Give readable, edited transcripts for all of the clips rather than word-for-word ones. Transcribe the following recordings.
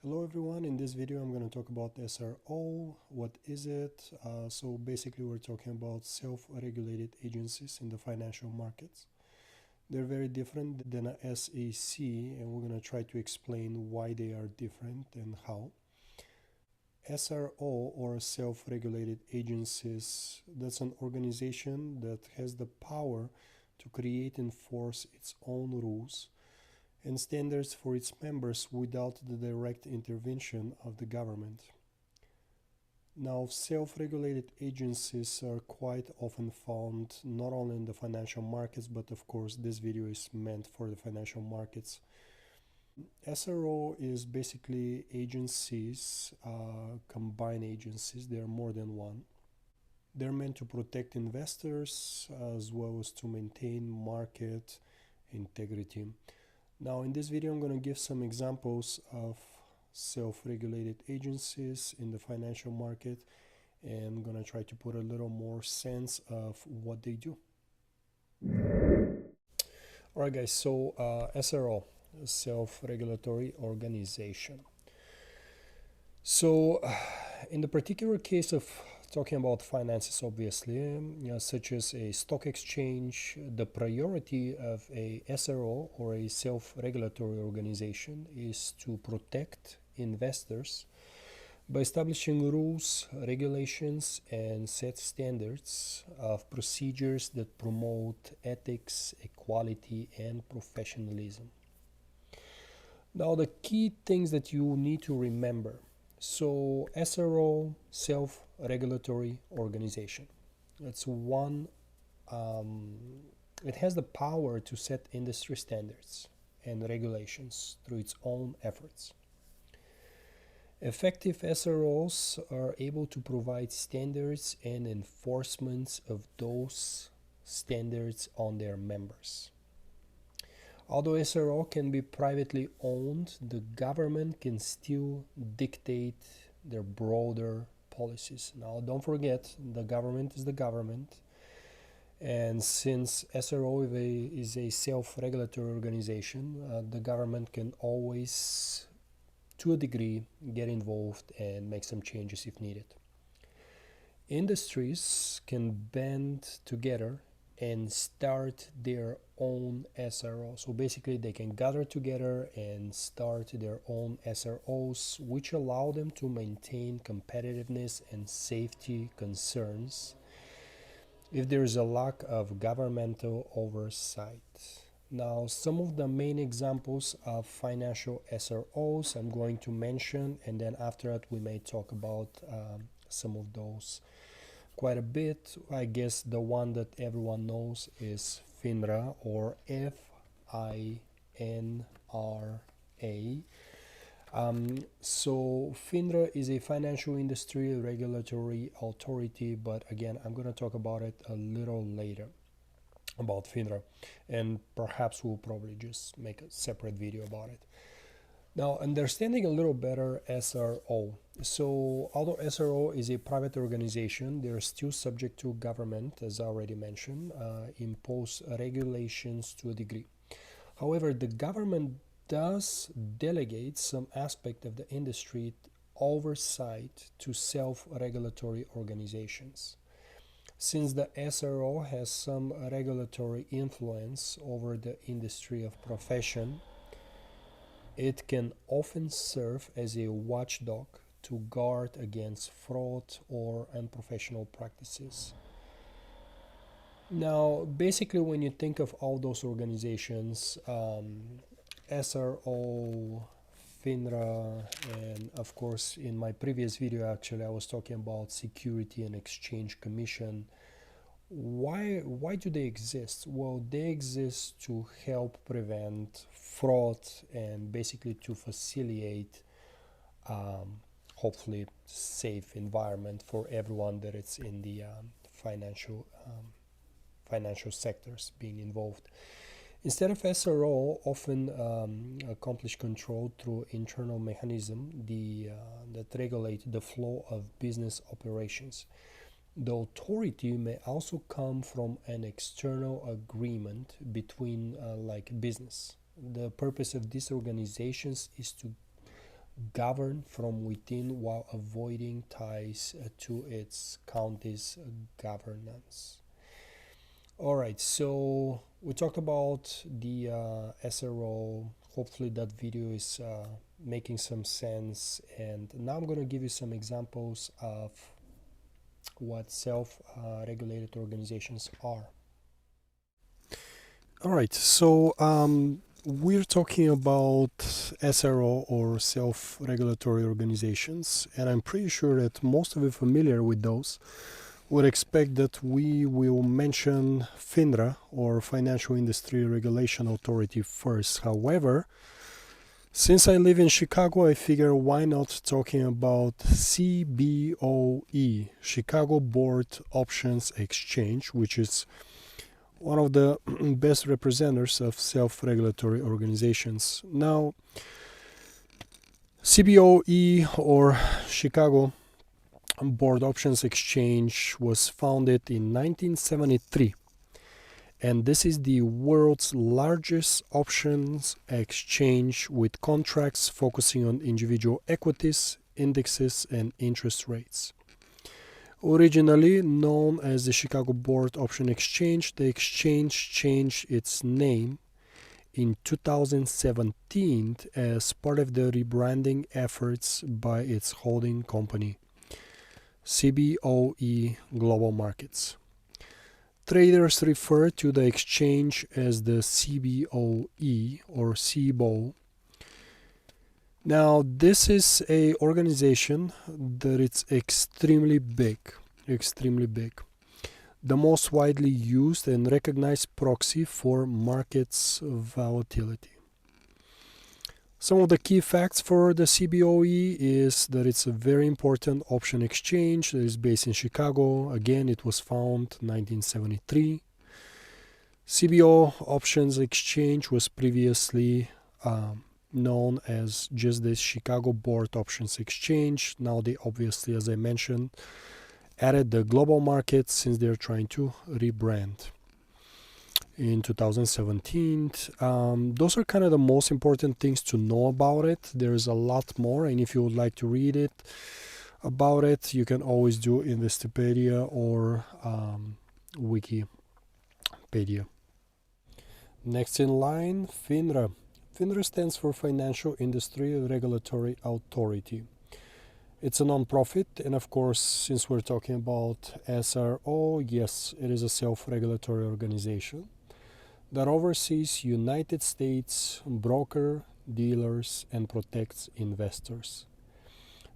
Hello everyone, in this video I'm going to talk about SRO. What is it? So basically we're talking about self-regulated agencies in the financial markets. They're very different than a SEC, and we're going to try to explain why they are different and how. SRO, or self-regulated agencies, that's an organization that has the power to create and enforce its own rules and standards for its members without the direct intervention of the government. Now, self-regulated agencies are quite often found not only in the financial markets, but of course this video is meant for the financial markets. SRO is basically agencies, combined agencies, there are more than one. They're meant to protect investors as well as to maintain market integrity. Now in this video I'm going to give some examples of self-regulated agencies in the financial market, and I'm going to try to put a little more sense of what they do. Alright guys, so SRO, self-regulatory organization. So in the particular case of talking about finances, obviously, such as a stock exchange, the priority of a SRO or a self-regulatory organization is to protect investors by establishing rules, regulations, and set standards of procedures that promote ethics, equality, and professionalism. Now, the key things that you need to remember. So SRO, self-regulatory organization. It's one, it has the power to set industry standards and regulations through its own efforts. Effective SROs are able to provide standards and enforcements of those standards on their members. Although SRO can be privately owned, the government can still dictate their broader policies. Now, don't forget, the government is the government. And since SRO is a self-regulatory organization, the government can always, to a degree, get involved and make some changes if needed. Industries can band together and start their own SRO. So basically they can gather together and start their own SROs, which allow them to maintain competitiveness and safety concerns if there is a lack of governmental oversight. Now, some of the main examples of financial SROs I'm going to mention, and then after that we may talk about some of those quite a bit. I guess the one that everyone knows is FINRA, or FINRA. So FINRA is a financial industry regulatory authority, but again, I'm going to talk about it a little later about FINRA, and perhaps we'll probably just make a separate video about it. Now, understanding a little better SRO. So, although SRO is a private organization, they're still subject to government, as I already mentioned, impose regulations to a degree. However, the government does delegate some aspect of the industry oversight to self-regulatory organizations. Since the SRO has some regulatory influence over the industry of profession, it can often serve as a watchdog to guard against fraud or unprofessional practices. Now, basically, when you think of all those organizations, SRO, FINRA, and of course, in my previous video, actually, I was talking about Security and Exchange Commission. Why do they exist? Well, they exist to help prevent fraud and basically to facilitate hopefully safe environment for everyone that it's in the financial sectors being involved. Instead of SRO, often accomplish control through internal mechanism that regulate the flow of business operations. The authority may also come from an external agreement between like business. The purpose of these organizations is to govern from within while avoiding ties to its county's governance. All right, so we talked about the SRO. Hopefully that video is making some sense, and now I'm going to give you some examples of what self-regulated organizations are. All right, so we're talking about SRO or self-regulatory organizations, and I'm pretty sure that most of you are familiar with those. Would expect that we will mention FINRA or Financial Industry Regulation Authority first. However, since I live in Chicago, I figure why not talking about CBOE, Chicago Board Options Exchange, which is one of the best representatives of self-regulatory organizations. Now, CBOE or Chicago Board Options Exchange was founded in 1973, and this is the world's largest options exchange with contracts focusing on individual equities, indexes, and interest rates. Originally known as the Chicago Board Option Exchange, the exchange changed its name in 2017 as part of the rebranding efforts by its holding company, CBOE Global Markets. Traders refer to the exchange as the CBOE or CBO. Now, this is a organization that it's extremely big. The most widely used and recognized proxy for markets volatility. Some of the key facts for the CBOE is that it's a very important option exchange that is based in Chicago. Again, it was founded in 1973. CBO Options Exchange was previously known as just the Chicago Board Options Exchange. Now they obviously, as I mentioned, added the global market since they're trying to rebrand in 2017. Those are kind of the most important things to know about it. There's a lot more, and if you would like to read it about it, you can always do Investopedia or Wikipedia. Next in line, FINRA. FINRA stands for Financial Industry Regulatory Authority. It's a non-profit, and of course, since we're talking about SRO, yes, it is a self-regulatory organization that oversees United States broker dealers and protects investors.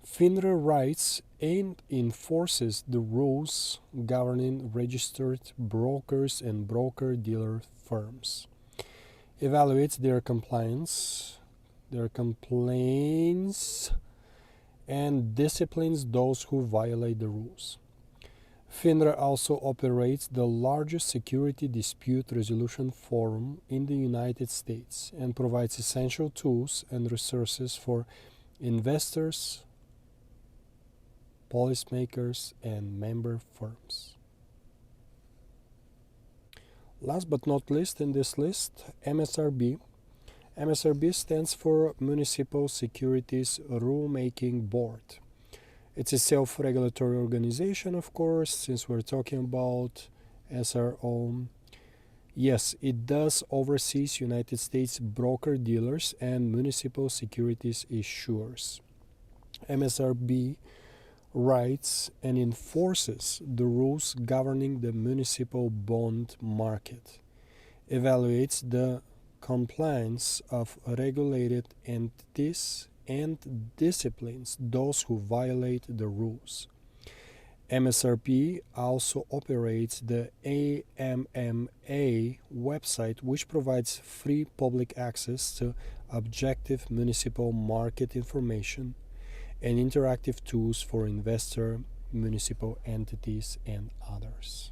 FINRA writes and enforces the rules governing registered brokers and broker-dealer firms, evaluates their complaints, and disciplines those who violate the rules. FINRA also operates the largest security dispute resolution forum in the United States and provides essential tools and resources for investors, policymakers, and member firms. Last but not least in this list, MSRB. MSRB stands for Municipal Securities Rulemaking Board. It's a self-regulatory organization, of course, since we're talking about SRO. Yes, it does oversees United States broker-dealers and municipal securities issuers. MSRB writes and enforces the rules governing the municipal bond market, evaluates the compliance of regulated entities, and disciplines those who violate the rules. MSRB also operates the AMMA website, which provides free public access to objective municipal market information and interactive tools for investor, municipal entities, and others.